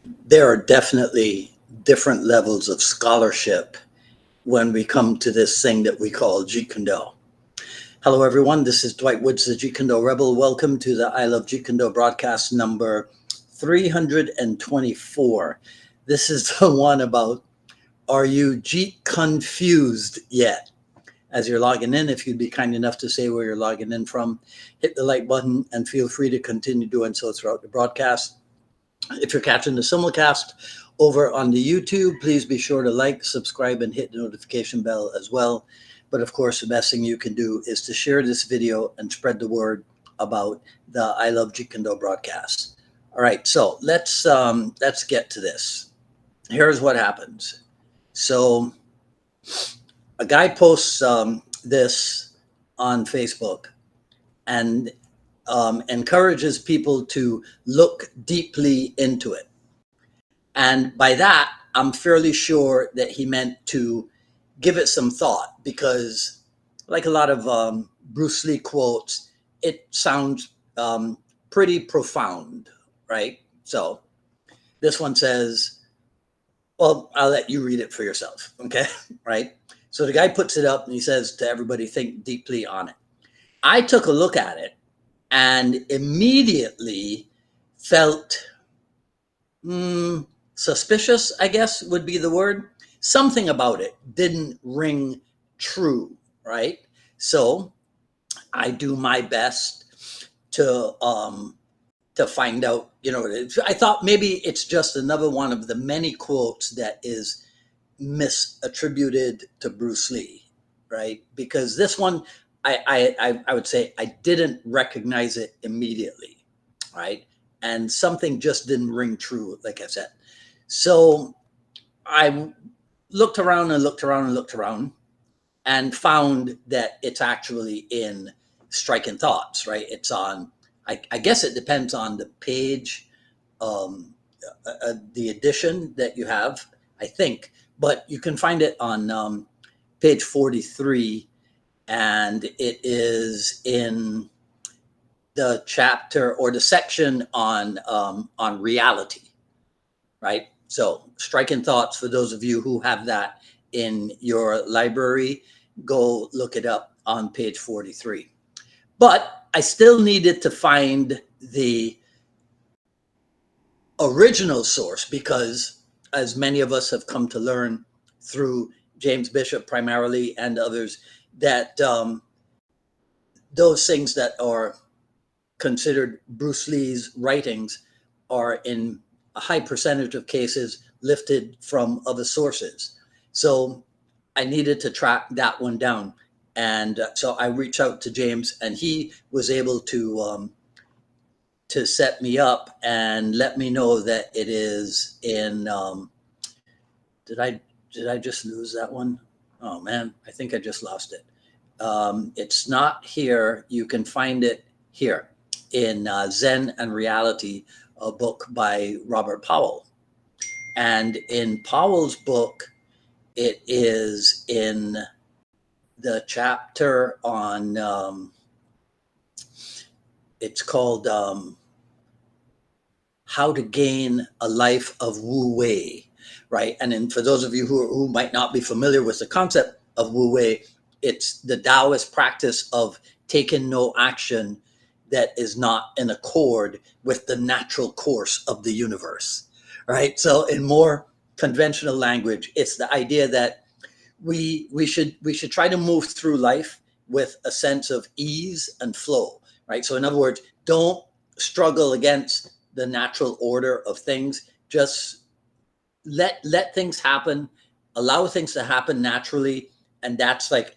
There are definitely different levels of scholarship when we come to this thing that we call Jeet Kune. Hello, everyone. This is Dwight Woods, the Jeet Kune Rebel. Welcome to the I Love Jeet Kune broadcast number 324. This is the one about, are you Jeet confused yet? As you're logging in, if you'd be kind enough to say where you're logging in from, hit the like button and feel free to continue doing so throughout the broadcast. If you're catching the simulcast over on the YouTube, please be sure to like, subscribe, and hit the notification bell as well. But of course, the best thing you can do is to share this video and spread the word about the I Love Jeet Kune Do broadcast. All right, so let's get to this. Here's what happens. So a guy posts this on Facebook and encourages people to look deeply into it. And by that, I'm fairly sure that he meant to give it some thought because, like a lot of Bruce Lee quotes, it sounds pretty profound, right? So this one says, well, I'll let you read it for yourself, okay? Right? So the guy puts it up and he says to everybody, think deeply on it. I took a look at it and immediately felt suspicious, I guess would be the word. Something about it didn't ring true, right? So I do my best to find out. I thought maybe it's just another one of the many quotes that is misattributed to Bruce Lee, right? Because this one, I would say I didn't recognize it immediately, right? And something just didn't ring true, like I said. So I looked around and looked around and looked around and found that it's actually in Striking Thoughts, right? It's on, I guess it depends on the page, the edition that you have, I think, but you can find it on page 43, and it is in the chapter or the section on reality, right? So, Striking Thoughts, for those of you who have that in your library, go look it up on page 43. But I still needed to find the original source because, as many of us have come to learn through James Bishop primarily and others, that those things that are considered Bruce Lee's writings are in a high percentage of cases lifted from other sources. So I needed to track that one down. And so I reached out to James, and he was able to set me up and let me know that it is in. Did I just lose that one? Oh man, I think I just lost it. It's not here. You can find it here in Zen and Reality, a book by Robert Powell. And in Powell's book, it is in the chapter on, it's called How to Gain a Life of Wu Wei, right? And then for those of you who might not be familiar with the concept of Wu Wei, it's the Taoist practice of taking no action that is not in accord with the natural course of the universe, right? So in more conventional language, it's the idea that we should try to move through life with a sense of ease and flow, right? So in other words, don't struggle against the natural order of things. Just let things happen, allow things to happen naturally, and that's like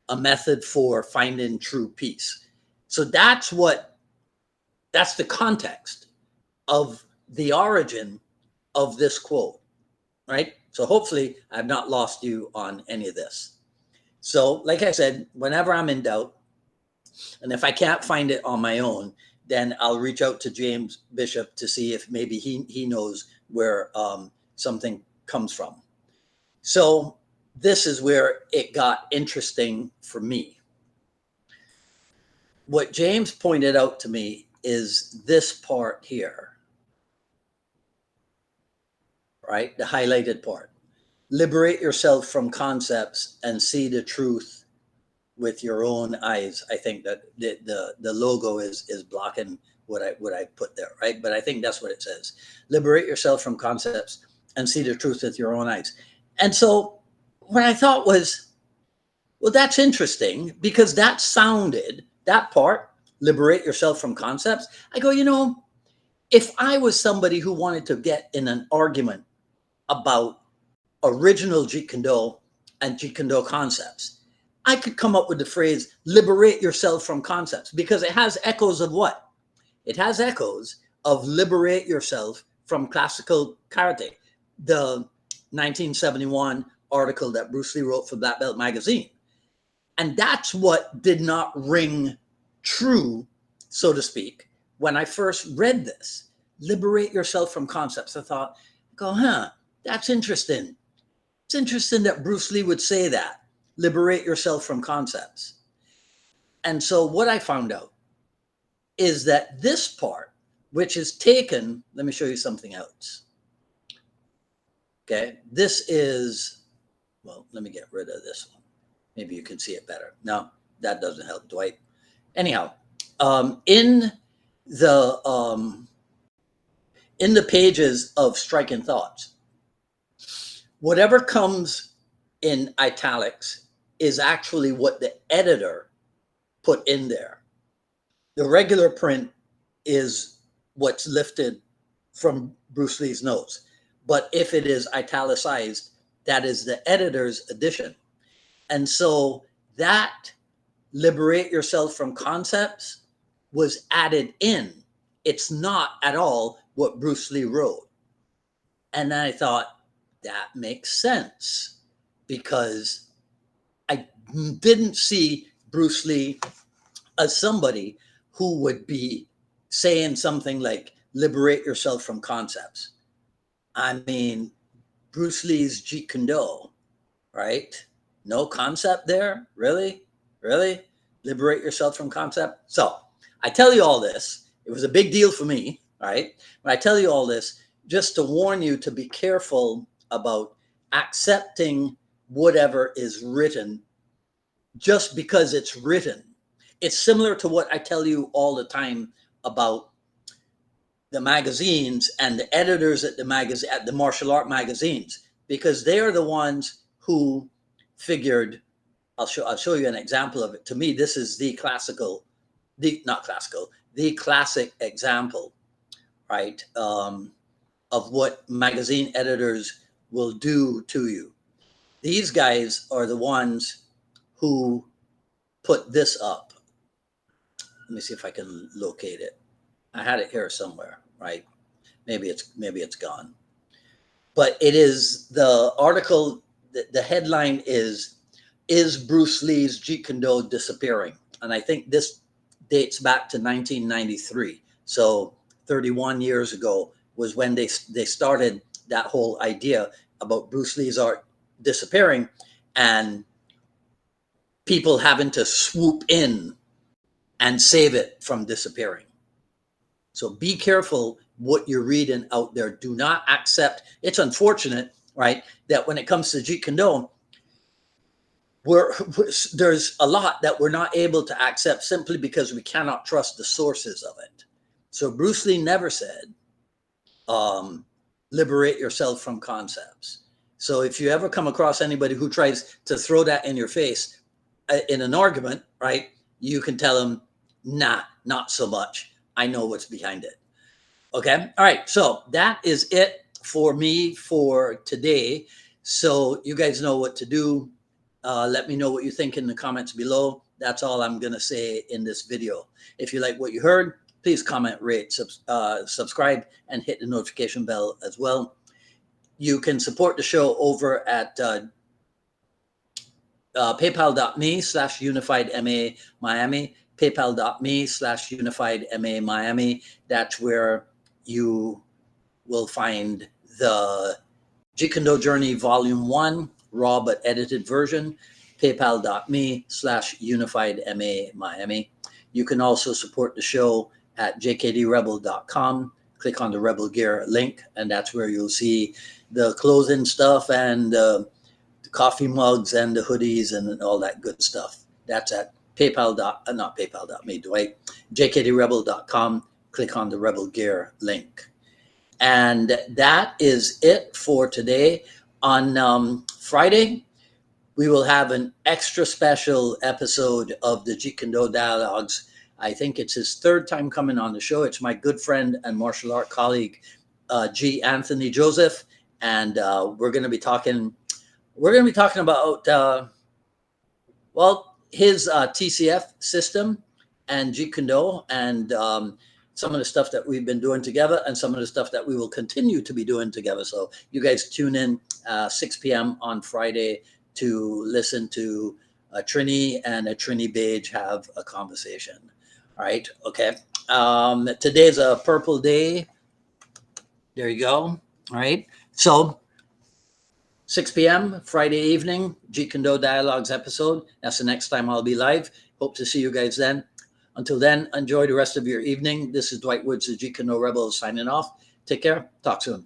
a method for finding true peace. So that's the context of the origin of this quote, right? So hopefully I've not lost you on any of this. So, like I said, whenever I'm in doubt, and if I can't find it on my own, then I'll reach out to James Bishop to see if maybe he knows where something comes from. So this is where it got interesting for me. What James pointed out to me is this part here. right? The highlighted part. Liberate yourself from concepts and see the truth with your own eyes. I think that the logo is blocking what I put there, right? But I think that's what it says. Liberate yourself from concepts and see the truth with your own eyes. And so what I thought was, well, that's interesting because that sounded, that part, liberate yourself from concepts. I go, if I was somebody who wanted to get in an argument about original Jeet Kune Do and Jeet Kune Do concepts, I could come up with the phrase liberate yourself from concepts because it has echoes of what? It has echoes of liberate yourself from classical karate, the 1971 article that Bruce Lee wrote for Black Belt magazine. And that's what did not ring true, so to speak, when I first read this. Liberate yourself from concepts. I thought, that's interesting. It's interesting that Bruce Lee would say that. Liberate yourself from concepts. And so what I found out is that this part, which is taken, let me show you something else. Okay, this is, well, let me get rid of this one. Maybe you can see it better. No, that doesn't help, Dwight. Anyhow, in the pages of Striking Thoughts, whatever comes in italics is actually what the editor put in there. The regular print is what's lifted from Bruce Lee's notes. But if it is italicized, that is the editor's addition. And so that liberate yourself from concepts was added in. It's not at all what Bruce Lee wrote. And then I thought, that makes sense because I didn't see Bruce Lee as somebody who would be saying something like, liberate yourself from concepts. I mean, Bruce Lee's Jeet Kune Do, right? No concept there? Really? Really? Liberate yourself from concept? So I tell you all this. It was a big deal for me, right? But I tell you all this just to warn you to be careful about accepting whatever is written just because it's written. It's similar to what I tell you all the time about the magazines and the editors at the martial art magazines, because they are the ones who figured, I'll show you an example of it. To me, this is the classic example, right, of what magazine editors will do to you. These guys are the ones who put this up. Let me see if I can locate it. I had it here somewhere, right? Maybe it's gone. But it is the article, the headline is Bruce Lee's Jeet Kune Do disappearing? And I think this dates back to 1993. So 31 years ago was when they started that whole idea about Bruce Lee's art disappearing and people having to swoop in and save it from disappearing. So be careful what you're reading out there. Do not accept. It's unfortunate, right, that when it comes to Jeet Kune Do, there's a lot that we're not able to accept simply because we cannot trust the sources of it. So Bruce Lee never said, liberate yourself from concepts. So if you ever come across anybody who tries to throw that in your face in an argument, right, you can tell them, nah, not so much. I know what's behind it. Okay. All right. So that is it for me for today. So you guys know what to do. Let me know what you think in the comments below. That's all I'm going to say in this video. If you like what you heard, please comment, rate, subscribe, and hit the notification bell as well. You can support the show over at paypal.me/UnifiedMA Miami, paypal.me/UnifiedMA Miami. That's where you will find the Jeet Kune Do Journey Volume 1, raw but edited version, paypal.me/UnifiedMA Miami. You can also support the show at jkdrebel.com. click on the Rebel Gear link, and that's where you'll see the clothing stuff and the coffee mugs and the hoodies and all that good stuff. That's at not paypal.me, Dwight, jkdrebel.com. Click on the Rebel Gear link. And that is it for today. On Friday, we will have an extra special episode of the Jeet Kune Dialogues. I think it's his third time coming on the show. It's my good friend and martial art colleague, G. Anthony Joseph, and we're going to be talking. We're going to be talking about his TCF system and Jeet Kune and some of the stuff that we've been doing together and some of the stuff that we will continue to be doing together. So you guys tune in 6 p.m. on Friday to listen to Trini and a Trini Beige have a conversation. All right. Okay. Today's a purple day. There you go. All right. So 6 p.m. Friday evening, Jeet Kune Dialogues episode. That's the next time I'll be live. Hope to see you guys then. Until then, enjoy the rest of your evening. This is Dwight Woods, the Jeet Kune Rebel, signing off. Take care. Talk soon.